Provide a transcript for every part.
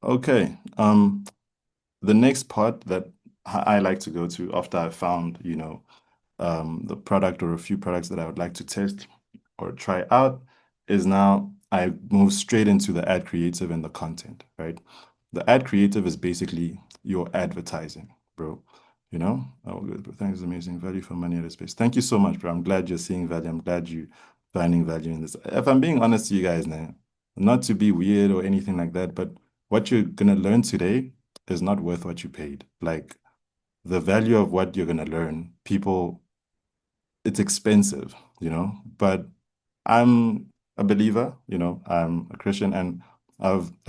Okay. The next part that I like to go to after I found, the product or a few products that I would like to test or try out is now I move straight into the ad creative and the content, right? The ad creative is basically your advertising, bro. Oh, good. Thanks, amazing value for money at a space. Thank you so much, bro. I'm glad you're seeing value. I'm glad you finding value in this. If I'm being honest to you guys now, not to be weird or anything like that, but what you're gonna learn today is not worth what you paid. Like the value of what you're gonna learn, people it's expensive, but I'm a believer, I'm a Christian and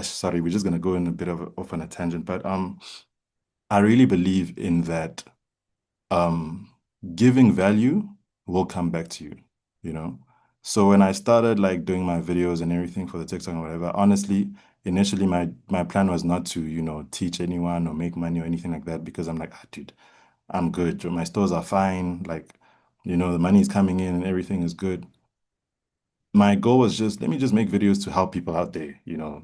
sorry, we're just gonna go in a bit of off on a tangent, but I really believe in that um giving value will come back to you, you know. So when I started like doing my videos and everything for the TikTok and whatever, honestly, initially my plan was not to, teach anyone or make money or anything like that because I'm like, dude, I'm good. My stores are fine. Like, the money's coming in and everything is good. My goal was just let me just make videos to help people out there,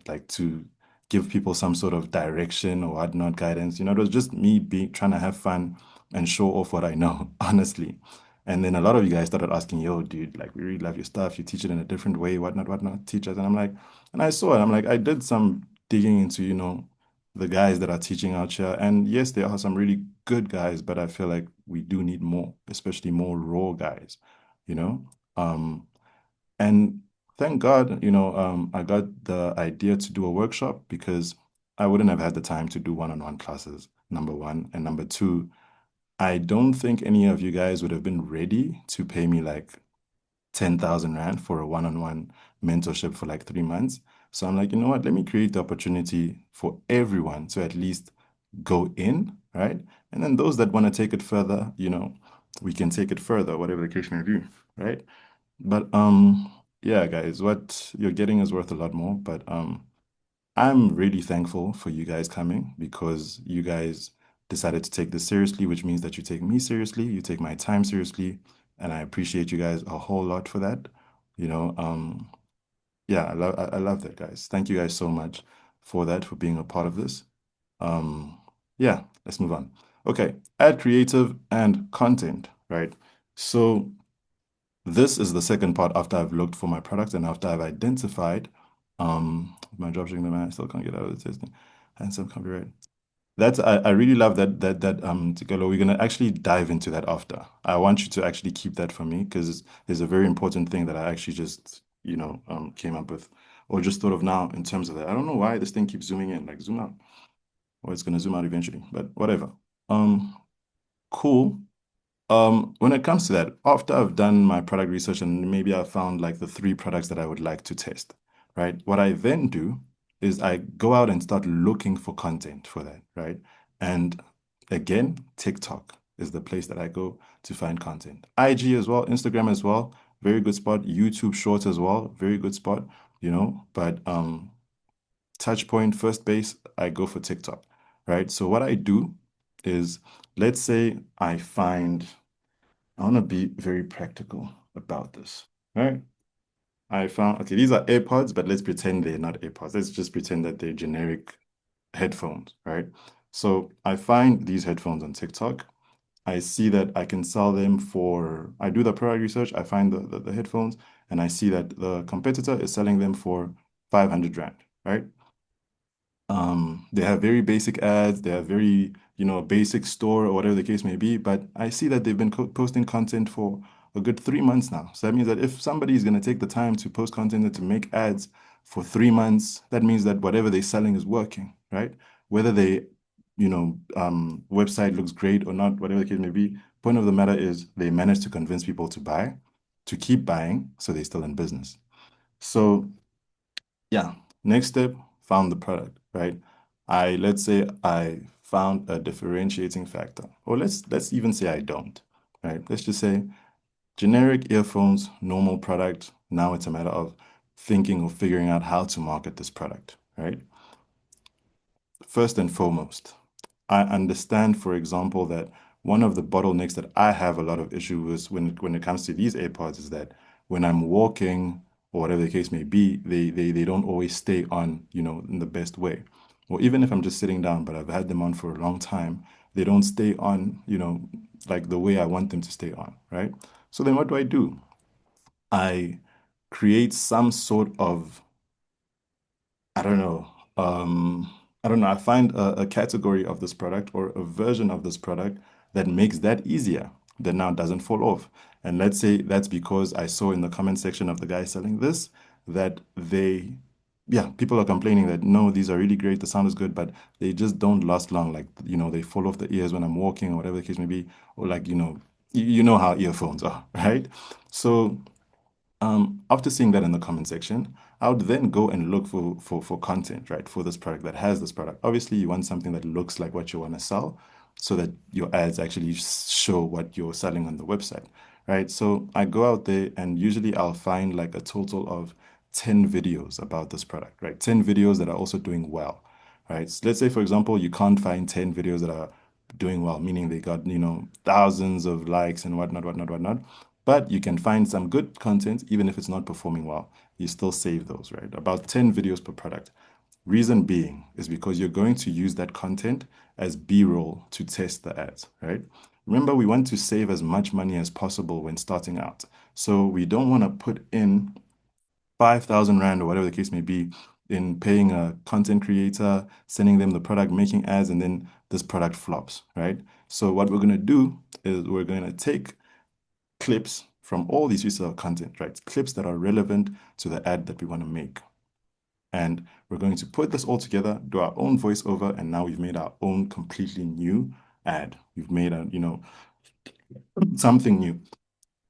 like to give people some sort of direction or whatnot guidance. It was just me being trying to have fun and show off what I know, honestly. And then a lot of you guys started asking, yo, dude, like we really love your stuff. You teach it in a different way, whatnot, whatnot, teach us. And I'm like, and I saw it. I'm like, I did some digging into, the guys that are teaching out here. And yes, there are some really good guys, but I feel like we do need more, especially more raw guys, you know? Um, and thank God, I got the idea to do a workshop because I wouldn't have had the time to do one-on-one classes, number one. And number two, I don't think any of you guys would have been ready to pay me like 10,000 Rand for a one-on-one mentorship for like 3 months. So I'm like, you know what? Let me create the opportunity for everyone to at least go in, right? And then those that want to take it further, we can take it further, whatever the case may be, right? But yeah, guys, what you're getting is worth a lot more. But I'm really thankful for you guys coming because you guys decided to take this seriously, which means that you take me seriously, you take my time seriously, and I appreciate you guys a whole lot for that. You know, um, yeah, I love that, guys. Thank you guys so much for that, for being a part of this. Um, yeah, let's move on. Okay, add creative and content, right? So this is the second part after I've looked for my product and after I've identified my dropshipping domain, I still can't get out of the testing. And some copyright. That's I really love that Tigolo. We're gonna actually dive into that after. I want you to actually keep that for me because there's a very important thing that I actually just, came up with or just thought of now in terms of that. I don't know why this thing keeps zooming in, like zoom out, or it's gonna zoom out eventually, but whatever. Um, cool. When it comes to that, after I've done my product research and maybe I found like the three products that I would like to test, right? What I then do is I go out and start looking for content for that, right? And again, TikTok is the place that I go to find content. IG as well, Instagram as well, very good spot. YouTube Shorts as well, very good spot, But touch point, first base, I go for TikTok, right? So what I do is, let's say I want to be very practical about this, right? I found, okay, these are AirPods, but let's pretend they're not AirPods. Let's just pretend that they're generic headphones, right? So I find these headphones on TikTok. I see that I can sell them I do the product research, I find the headphones, and I see that the competitor is selling them for 500 Rand, right? They have very basic ads. They have very, basic store or whatever the case may be. But I see that they've been posting content for a good 3 months now. So that means that if somebody is going to take the time to post content and to make ads for 3 months, that means that whatever they're selling is working, right? Whether website looks great or not, whatever the case may be, point of the matter is they managed to convince people to buy, to keep buying, so they're still in business. So yeah. Next step, found the product, right? Let's say I found a differentiating factor, or let's even say I don't, right? Let's just say generic earphones, normal product. Now it's a matter of thinking or figuring out how to market this product, right? First and foremost, I understand, for example, that one of the bottlenecks that I have a lot of issue with when it comes to these AirPods is that when I'm walking or whatever the case may be, they don't always stay on, in the best way. or even if I'm just sitting down, but I've had them on for a long time, they don't stay on, like the way I want them to stay on, right? So then what do I do? I create some sort of, I don't know, I don't know, I find a category of this product or a version of this product that makes that easier, that now doesn't fall off. And let's say that's because I saw in the comment section of the guy selling this that yeah, people are complaining that no, these are really great, the sound is good, but they just don't last long. Like, they fall off the ears when I'm walking or whatever the case may be, or like, you know how earphones are, right? So after seeing that in the comment section, I would then go and look for content, right, for this product that has this product. Obviously, you want something that looks like what you want to sell so that your ads actually show what you're selling on the website, right? So I go out there and usually I'll find like a total of 10 videos about this product, right? 10 videos that are also doing well, right? So let's say, for example, you can't find 10 videos that are doing well, meaning they got, thousands of likes and whatnot, whatnot, whatnot. But you can find some good content, even if it's not performing well. You still save those, right? About 10 videos per product. Reason being is because you're going to use that content as B-roll to test the ads, right? Remember, we want to save as much money as possible when starting out. So we don't want to put in 5,000 Rand or whatever the case may be in paying a content creator, sending them the product, making ads, and then this product flops, right? So what we're going to do is we're going to take clips from all these pieces of content, right? Clips that are relevant to the ad that we want to make. And we're going to put this all together, do our own voiceover, and now we've made our own completely new ad. We've made something new,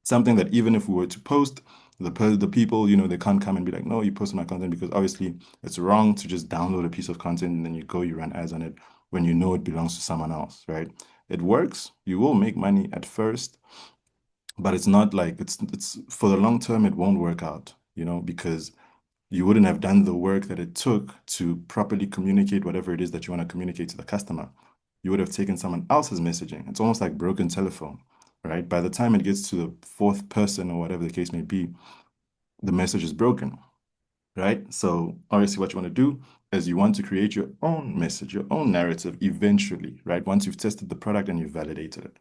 something that even if we were to post, the people, they can't come and be like, no, you posted my content because obviously it's wrong to just download a piece of content and then you run ads on it when you know it belongs to someone else, right? It works. You will make money at first, but it's not like it's for the long term, it won't work out, because you wouldn't have done the work that it took to properly communicate whatever it is that you want to communicate to the customer. You would have taken someone else's messaging. It's almost like broken telephone, right? By the time it gets to the fourth person or whatever the case may be, the message is broken, right? So obviously what you want to do is you want to create your own message, your own narrative eventually, right? Once you've tested the product and you've validated it.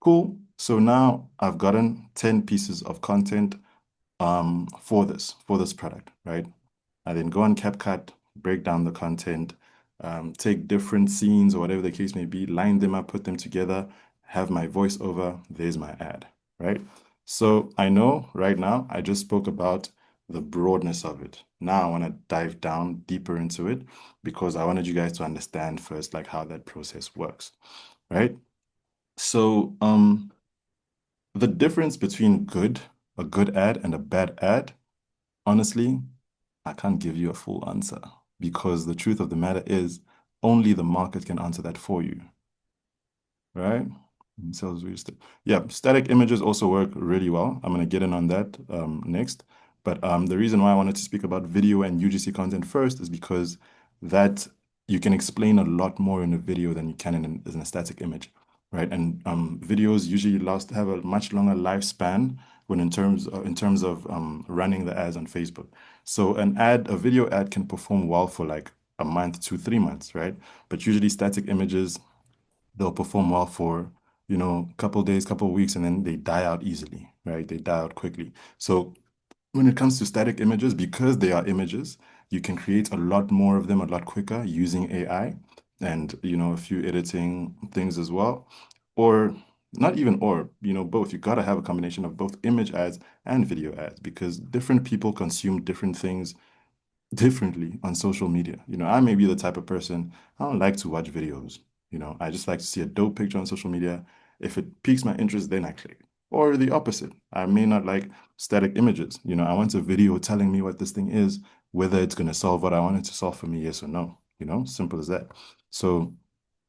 Cool. So now I've gotten 10 pieces of content for this product, right? I then go on CapCut, break down the content, take different scenes or whatever the case may be, line them up, put them together, have my voiceover, there's my ad, right? So I know right now I just spoke about the broadness of it. Now I want to dive down deeper into it because I wanted you guys to understand first like how that process works, right? So the difference between a good ad and a bad ad, honestly, I can't give you a full answer because the truth of the matter is only the market can answer that for you, right? Sales real estate. Yeah, static images also work really well. I'm going to get in on that next. But the reason why I wanted to speak about video and UGC content first is because that you can explain a lot more in a video than you can in a static image, right? And videos usually have a much longer lifespan when in terms of running the ads on Facebook. So a video ad can perform well for like a month to 3 months, right? But usually static images they'll perform well for, couple days, couple weeks, and then they die out easily, right? They die out quickly. So when it comes to static images, because they are images, you can create a lot more of them a lot quicker using AI and, a few editing things as well. Or not even both. You got to have a combination of both image ads and video ads because different people consume different things differently on social media. I may be the type of person, I don't like to watch videos. I just like to see a dope picture on social media. If it piques my interest, then I click. Or the opposite. I may not like static images. I want a video telling me what this thing is, whether it's going to solve what I want it to solve for me, yes or no. Simple as that. So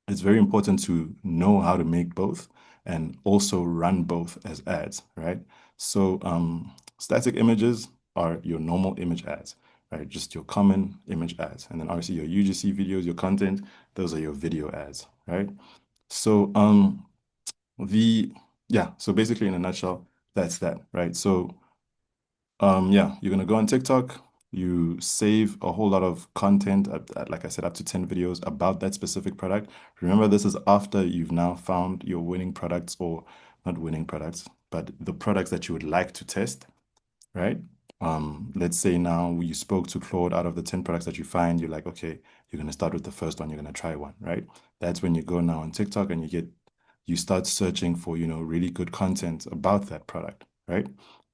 it's very important to know how to make both and also run both as ads, right? So static images are your normal image ads, right? Just your common image ads. And then obviously your UGC videos, your content, those are your video ads, right? So the yeah, so basically in a nutshell, that's that, right? So yeah, you're gonna go on TikTok. you save a whole lot of content, like I said, up to 10 videos about that specific product. Remember, this is after you've now found your winning products, or not winning products, but the products that you would like to test, right? Let's say now you spoke to Claude. Out of the 10 products that you find, you're like, okay, you're going to start with the first one, you're going to try one, right? That's when you go now on TikTok and you start searching for, really good content about that product, right?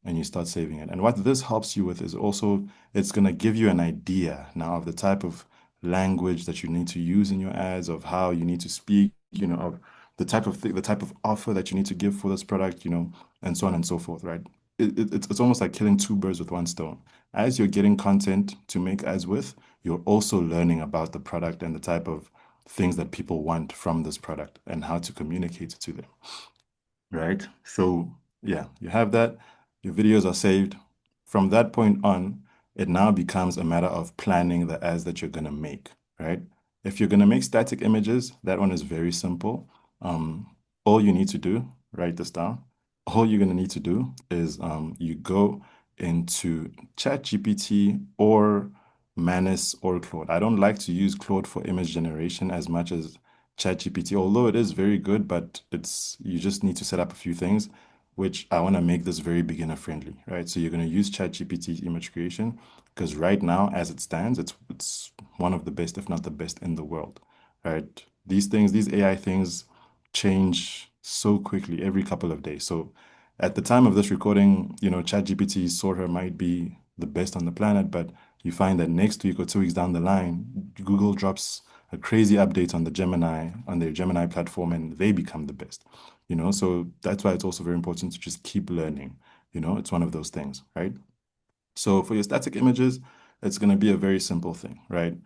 And you start saving it. And what this helps you with is also, it's going to give you an idea now of the type of language that you need to use in your ads, of how you need to speak, of the type of offer that you need to give for this product, and so on and so forth, right? It's almost like killing two birds with one stone. As you're getting content to make ads with, you're also learning about the product and the type of things that people want from this product and how to communicate it to them, right? So yeah, you have that. Your videos are saved. From that point on, it now becomes a matter of planning the ads that you're gonna make, right? If you're gonna make static images, that one is very simple. Um, all you need to do, write this down. All you're gonna need to do is you go into ChatGPT or Manus or Claude. I don't like to use Claude for image generation as much as ChatGPT, although it is very good, but you just need to set up a few things, which I want to make this very beginner friendly, right? So you're going to use ChatGPT image creation because right now, as it stands, it's one of the best, if not the best in the world, right? These AI things change so quickly every couple of days. So at the time of this recording, ChatGPT sort of might be the best on the planet, but you find that next week or 2 weeks down the line, Google drops a crazy update on their Gemini platform, and they become the best. So that's why it's also very important to just keep learning. It's one of those things, right? So for your static images, it's going to be a very simple thing, right?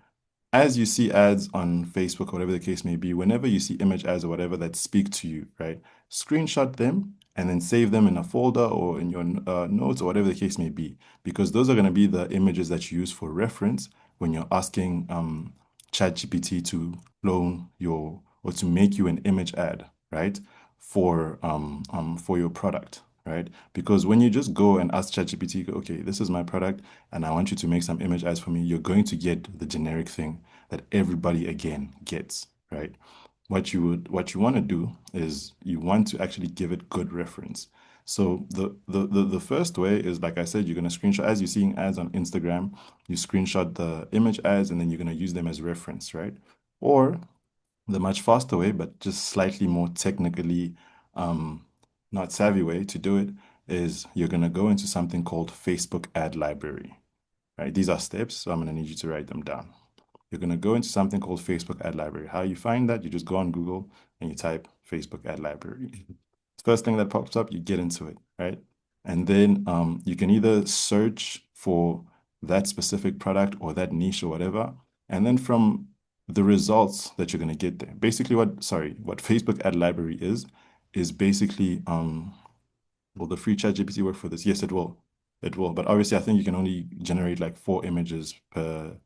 As you see ads on Facebook or whatever the case may be, whenever you see image ads or whatever that speak to you, right? Screenshot them and then save them in a folder or in your notes or whatever the case may be, because those are going to be the images that you use for reference when you're asking ChatGPT to clone your or to make you an image ad, right? For your product, right? Because when you just go and ask ChatGPT, okay, this is my product, and I want you to make some image ads for me, you're going to get the generic thing that everybody again gets, right? What you want to do is you want to actually give it good reference. So the first way is, like I said, you're going to screenshot, as you're seeing ads on Instagram, you screenshot the image ads and then you're going to use them as reference, right? Or the much faster way, but just slightly more technically um, not savvy way to do it is you're going to go into something called Facebook ad library, right? These are steps, so I'm going to need you to write them down. You're going to go into something called Facebook ad library. How you find that? You just go on Google and you type Facebook ad library. First thing that pops up, you get into it, right? And then you can either search for that specific product or that niche or whatever. And then from the results that you're going to get there, basically what Facebook ad library is basically, will the free chat GPT work for this? Yes, it will. It will. But obviously, I think you can only generate like 4 images per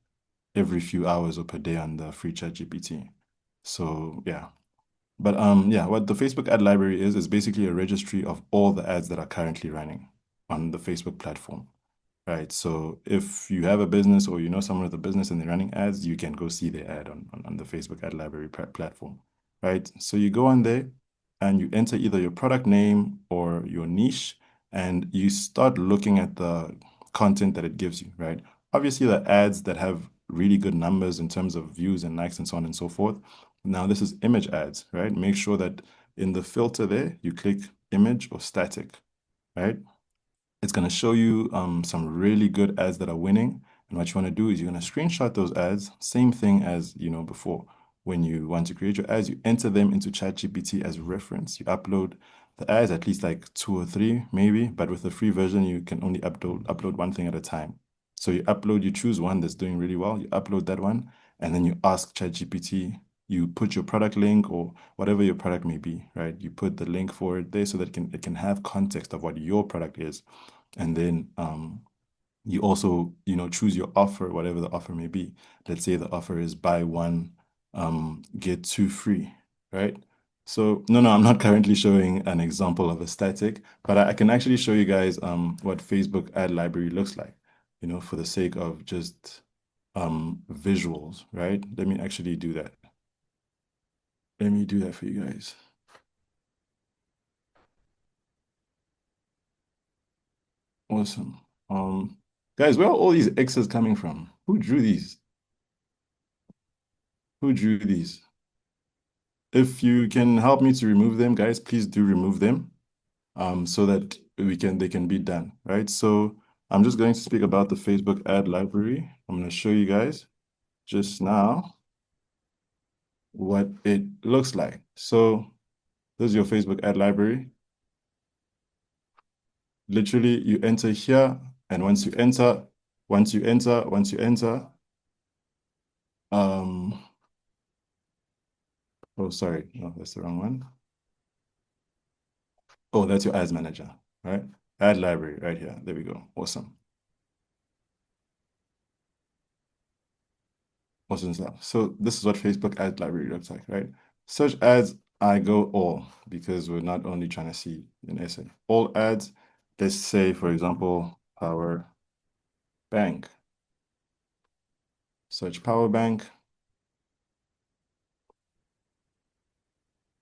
every few hours or per day on the free chat GPT. So yeah. But yeah, what the Facebook ad library is basically a registry of all the ads that are currently running on the Facebook platform. Right. So if you have a business or you know someone with a business and they're running ads, you can go see their ad on the Facebook ad library platform. Right. So you go on there and you enter either your product name or your niche and you start looking at the content that it gives you. Right. Obviously, the ads that have really good numbers in terms of views and likes and so on and so forth. Now, this is image ads, right? Make sure that in the filter there, you click image or static, right? It's going to show you some really good ads that are winning. And what you want to do is you're going to screenshot those ads, same thing as before. When you want to create your ads, you enter them into ChatGPT as reference. You upload the ads, at least like 2 or 3 maybe, but with the free version, you can only upload one thing at a time. So you choose one that's doing really well, you upload that one, and then you ask ChatGPT, you put your product link or whatever your product may be, right? You put the link for it there so that it can have context of what your product is. And then you also, choose your offer, whatever the offer may be. Let's say the offer is buy one, get two free, right? So no, I'm not currently showing an example of a static, but I can actually show you guys what Facebook ad library looks like. for the sake of just visuals, right? Let me actually do that. Let me do that for you guys. Awesome. Guys, where are all these X's coming from? Who drew these? Who drew these? If you can help me to remove them, guys, please do remove them, so that they can be done, right? So I'm just going to speak about the Facebook ad library. I'm going to show you guys just now what it looks like. So this is your Facebook ad library. Literally, you enter here, and once you enter, um, oh, sorry, no, that's the wrong one. Oh, that's your ads manager, right? Ad library right here. There we go. Awesome. Awesome stuff. So this is what Facebook ad library looks like, right? Search ads, I go all because we're not only trying to see an essay. All ads, let's say, for example, power bank. Search power bank.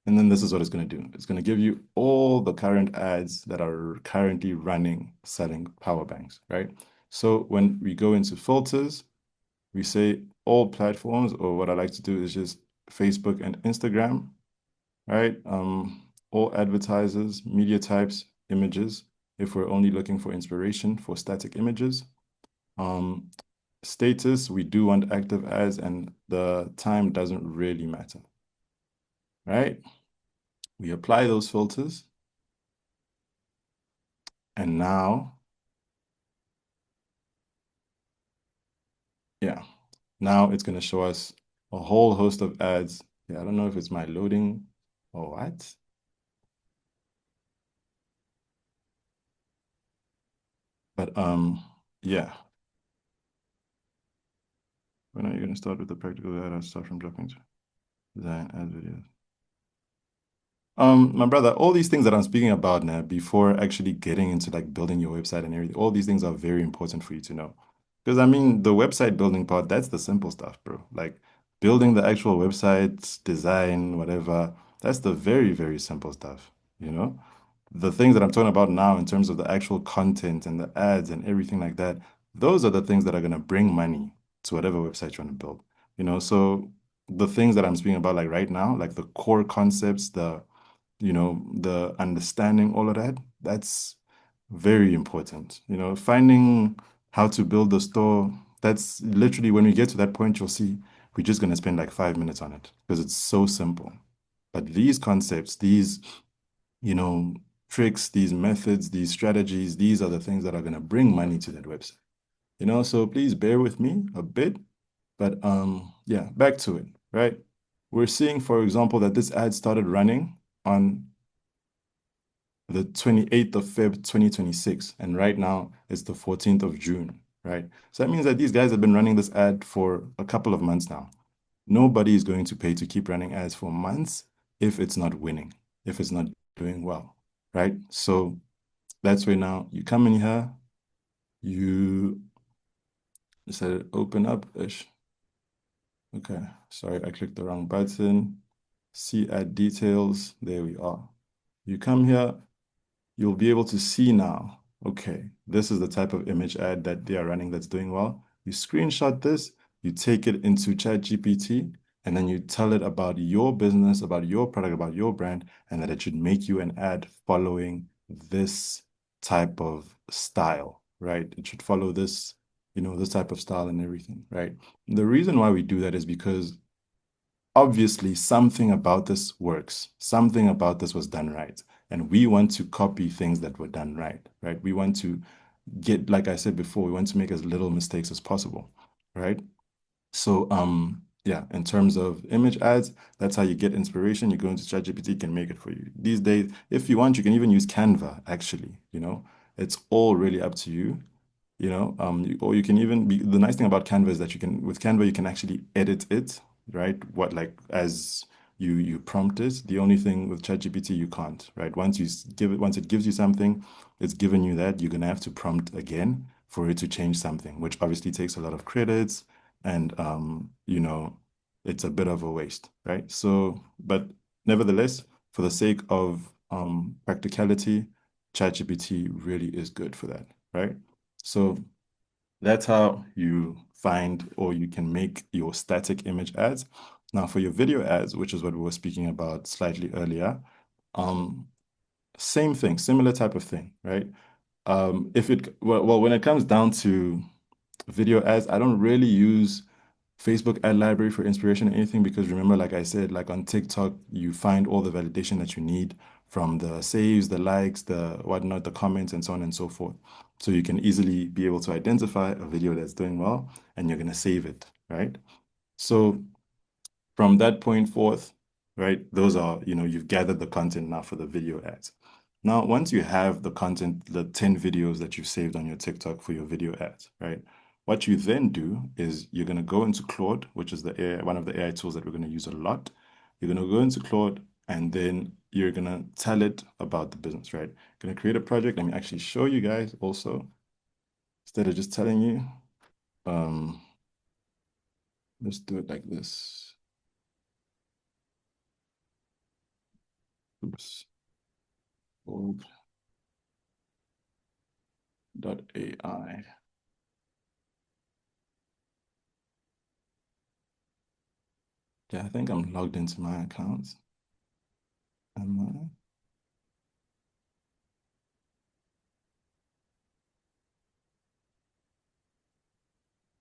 And then this is what it's going to do. It's going to give you all the current ads that are currently running selling power banks, right? So when we go into filters, we say all platforms, or what I like to do is just Facebook and Instagram, right? All advertisers, media types, images, if we're only looking for inspiration for static images. Um, Status, we do want active ads, and the time doesn't really matter, right? We apply those filters, and now, yeah, now it's going to show us a whole host of ads. Yeah, I don't know if it's my loading or what. But yeah. When are you going to start with the practical ad? I'll start from dropping to design ad videos. My brother, all these things that I'm speaking about now before actually getting into like building your website and everything, all these things are very important for you to know. Because I mean, the website building part, that's the simple stuff, bro. Like building the actual website, design, whatever, that's the very, very simple stuff, you know? The things that I'm talking about now in terms of the actual content and the ads and everything like that, those are the things that are going to bring money to whatever website you want to build, So the things that I'm speaking about like right now, like the core concepts, the understanding all of that, that's very important. Finding how to build the store, that's literally when we get to that point, you'll see we're just going to spend like 5 minutes on it because it's so simple. But these concepts, these, you know, tricks, these methods, these strategies, these are the things that are going to bring money to that website. So please bear with me a bit. But yeah, back to it, right? We're seeing, for example, that this ad started running on the 28th of Feb 2026, and right now it's the 14th of June, right? So that means that these guys have been running this ad for a couple of months now. Nobody is going to pay to keep running ads for months if it's not winning, if it's not doing well, right? So that's where now you come in here, you said open up-ish. Okay, sorry, I clicked the wrong button. See ad details. There we are. You come here, you'll be able to see now, okay, this is the type of image ad that they are running that's doing well. You screenshot this, you take it into ChatGPT, and then you tell it about your business, about your product, about your brand, and that it should make you an ad following this type of style, right? It should follow this, this type of style and everything, right? The reason why we do that is because obviously something about this works. Something about this was done right. And we want to copy things that were done right, right? We want to get, like I said before, we want to make as little mistakes as possible, right? So, yeah, in terms of image ads, that's how you get inspiration. You go into ChatGPT, it can make it for you. These days, if you want, you can even use Canva, actually, It's all really up to you, or you can even be, the nice thing about Canva is that with Canva, you can actually edit it, right? Like as you prompt it. The only thing with ChatGPT, you can't, right? Once it gives you something, it's given you that, you're gonna have to prompt again for it to change something, which obviously takes a lot of credits and it's a bit of a waste, right? So, but nevertheless, for the sake of practicality, ChatGPT really is good for that, right? So that's how you find or you can make your static image ads. Now, for your video ads, which is what we were speaking about slightly earlier, um, same thing, similar type of thing, right? When it comes down to video ads, I don't really use Facebook ad library for inspiration or anything because remember, like I said, like on TikTok, you find all the validation that you need from the saves, the likes, the whatnot, the comments, and so on and so forth. So you can easily be able to identify a video that's doing well and you're going to save it, right? So from that point forth, right, those are, you've gathered the content now for the video ads. Now, once you have the content, the 10 videos that you've saved on your TikTok for your video ads, right? What you then do is you're going to go into Claude, which is one of the AI tools that we're going to use a lot. You're going to go into Claude and then you're going to tell it about the business, right? Going to create a project. Let me actually show you guys also, instead of just telling you. Um, let's do it like this. Oops. AI. Yeah, I think I'm logged into my account. Am I?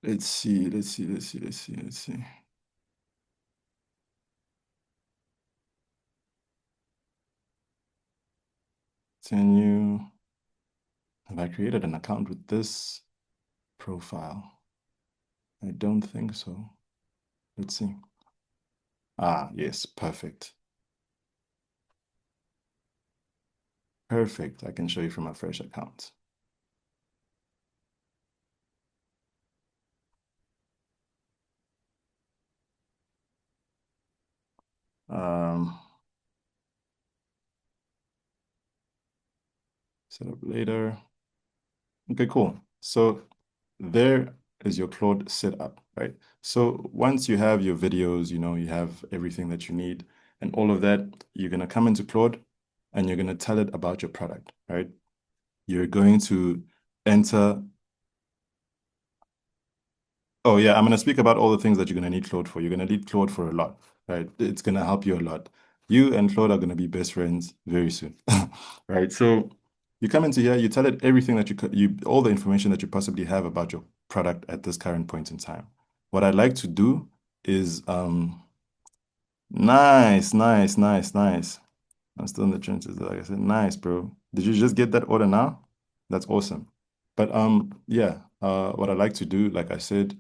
Let's see, let's see, let's see, let's see, let's see. Continue. Have I created an account with this profile? I don't think so. Let's see. Ah, yes, perfect. Perfect. I can show you from a fresh account. Um, Set up later. Okay, cool. So there is your Claude setup, right? So once you have your videos, you have everything that you need and all of that, you're going to come into Claude and you're going to tell it about your product, right? You're going to enter. Oh yeah, I'm going to speak about all the things that you're going to need Claude for. You're going to need Claude for a lot, right? It's going to help you a lot. You and Claude are going to be best friends very soon, right? So you come into here, you tell it everything that all the information that you possibly have about your product at this current point in time. What I'd like to do is, nice, nice, nice, nice. I'm still in the trenches, like I said. Nice, bro. Did you just get that order now? That's awesome. But yeah, what I like to do, like I said,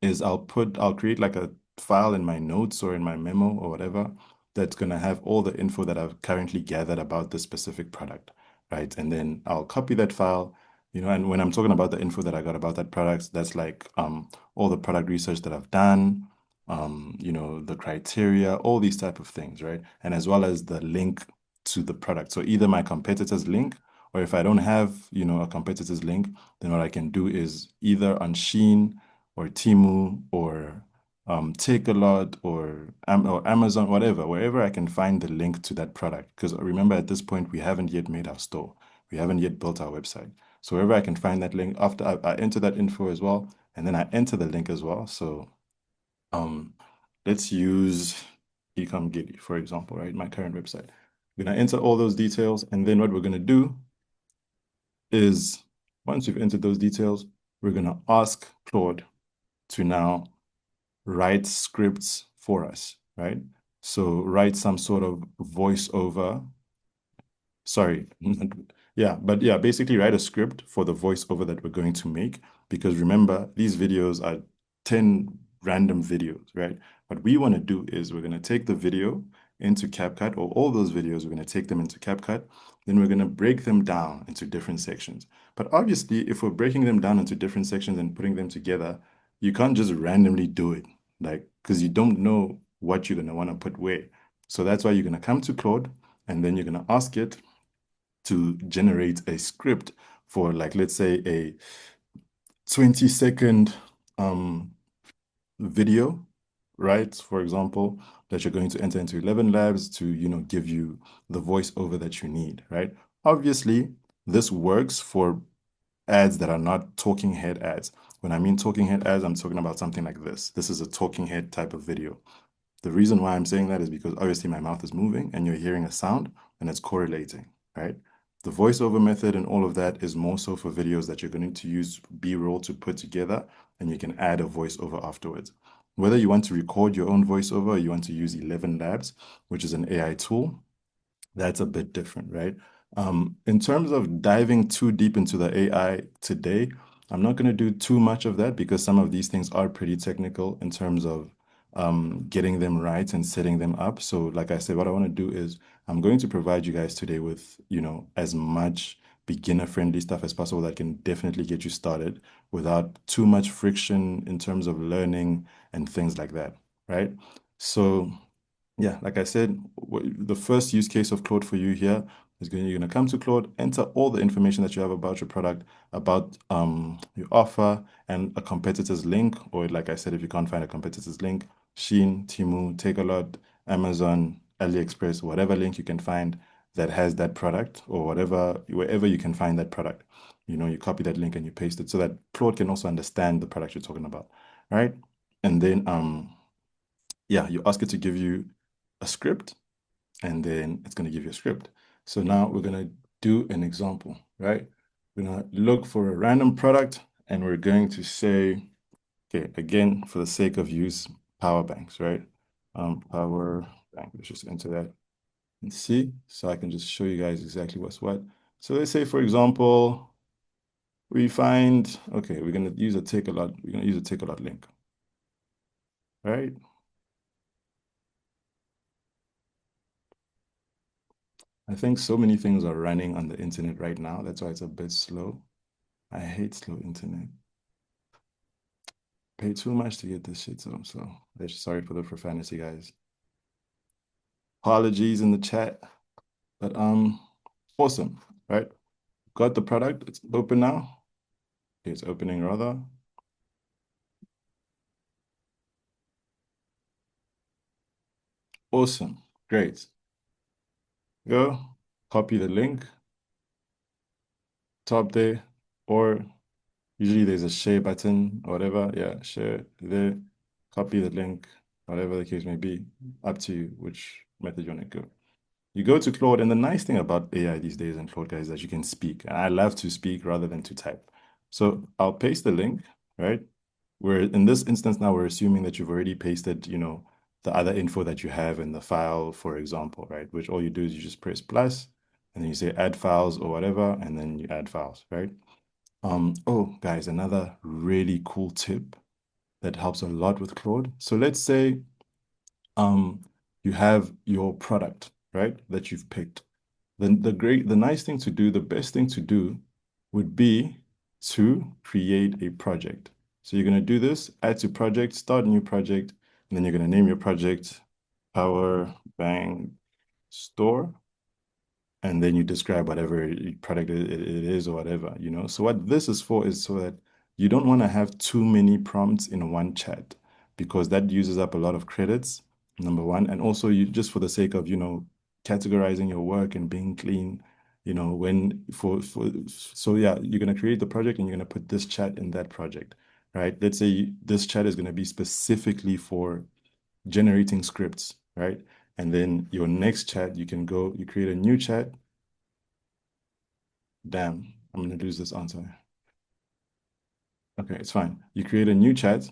is I'll create like a file in my notes or in my memo or whatever that's gonna have all the info that I've currently gathered about this specific product, right? And then I'll copy that file, and when I'm talking about the info that I got about that product, that's like all the product research that I've done, the criteria, all these type of things, right? And as well as the link to the product. So either my competitor's link, or if I don't have, a competitor's link, then what I can do is either on Shein or Temu or Takealot or Amazon, whatever, wherever I can find the link to that product. Because remember, at this point, we haven't yet made our store. We haven't yet built our website. So wherever I can find that link, after I enter that info as well, and then I enter the link as well. So um, let's use Ecom Gilly, for example, right? My current website. We're gonna enter all those details, and then what we're gonna do is once we've entered those details, we're gonna ask Claude to now write scripts for us, right? So write some sort of voiceover. Sorry. Yeah, but yeah, basically write a script for the voiceover that we're going to make. Because remember, these videos are 10 random videos, right? What we want to do is we're going to take the video into CapCut, or all those videos, we're going to take them into CapCut. Then we're going to break them down into different sections. But obviously, if we're breaking them down into different sections and putting them together, you can't just randomly do it, like, because you don't know what you're going to want to put where. So that's why you're going to come to Claude and then you're going to ask it to generate a script for, like, let's say 20-second um, video, right? For example, that you're going to enter into 11 labs to, give you the voiceover that you need, right? Obviously, this works for ads that are not talking head ads. When I mean talking head ads, I'm talking about something like this. This is a talking head type of video. The reason why I'm saying that is because obviously my mouth is moving and you're hearing a sound and it's correlating, right? The voiceover method and all of that is more so for videos that you're going to use B-roll to put together and you can add a voiceover afterwards. Whether you want to record your own voiceover or you want to use 11 Labs, which is an AI tool, that's a bit different, right? In terms of diving too deep into the AI today, I'm not going to do too much of that because some of these things are pretty technical in terms of getting them right and setting them up. So, like I said, what I want to do is I'm going to provide you guys today with, as much beginner-friendly stuff as possible that can definitely get you started without too much friction in terms of learning and things like that, right? So, yeah, like I said, the first use case of Claude for you here is you're going to come to Claude, enter all the information that you have about your product, about your offer, and a competitor's link. Or like I said, if you can't find a competitor's link, Shein, Temu, Takealot, Amazon, AliExpress, whatever link you can find that has that product, or wherever you can find that product. You copy that link and you paste it so that Claude can also understand the product you're talking about, right? And then yeah, you ask it to give you a script, and then it's going to give you a script. So now we're going to do an example, right? We're going to look for a random product, and we're going to say, okay, again, for the sake of use, power banks, right? Power bank, let's just enter that and see. So I can just show you guys exactly what's what. So let's say, for example, we find, okay, we're going to use a Takealot. We're going to use a Takealot link, right? I think so many things are running on the internet right now. That's why it's a bit slow. I hate slow internet. Pay too much to get this shit, so sorry for the profanity, guys. Apologies in the chat, but awesome, right? Got the product. It's open now. It's opening rather. Awesome, great. Go copy the link, top there, or usually there's a share button or whatever. Yeah, share there, copy the link, whatever the case may be. Up to you which method you want to go. You go to Claude, and the nice thing about AI these days and Claude, guys, is that you can speak. And I love to speak rather than to type. So I'll paste the link, right? Where in this instance now we're assuming that you've already pasted, the other info that you have in the file, for example, right? Which all you do is you just press plus, and then you say add files or whatever, and then you add files, right? Oh, guys, another really cool tip that helps a lot with Claude. So let's say um you have your product, right, that you've picked. The nice thing to do, the best thing to do would be to create a project. So you're going to do this, add to project, start a new project, and then you're going to name your project Power Bang Store, and then you describe whatever product it is or whatever, So what this is for is so that you don't want to have too many prompts in one chat because that uses up a lot of credits, number one. And also you just for the sake of, categorizing your work and being clean, when for so yeah, you're gonna create the project and you're gonna put this chat in that project, right? Let's say this chat is gonna be specifically for generating scripts, right? And then your next chat, you create a new chat. Damn, I'm gonna lose this answer. Okay, it's fine. You create a new chat.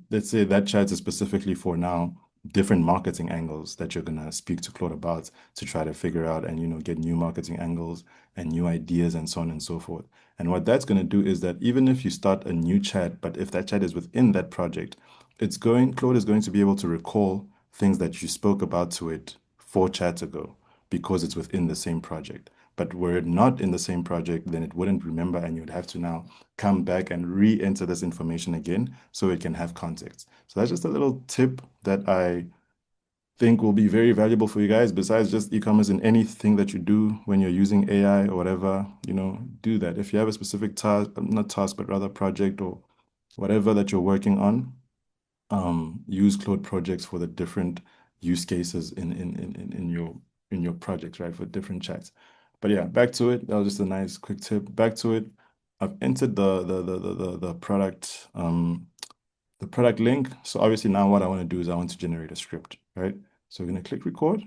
Let's say that chat is specifically for now different marketing angles that you're gonna speak to Claude about to try to figure out and get new marketing angles and new ideas and so on and so forth. And what that's gonna do is that even if you start a new chat, but if that chat is within that project, Claude is going to be able to recall things that you spoke about to it 4 chats ago because it's within the same project. But were it not in the same project, then it wouldn't remember and you'd have to now come back and re-enter this information again so it can have context. So that's just a little tip that I think will be very valuable for you guys besides just e-commerce in anything that you do when you're using AI or whatever, do that. If you have a specific task, not task, but rather project or whatever that you're working on, use Claude projects for the different use cases in your projects, right? For different chats. But yeah, back to it. That was just a nice quick tip. Back to it. I've entered the product link. So obviously now what I want to do is I want to generate a script, right? So we're going to click record.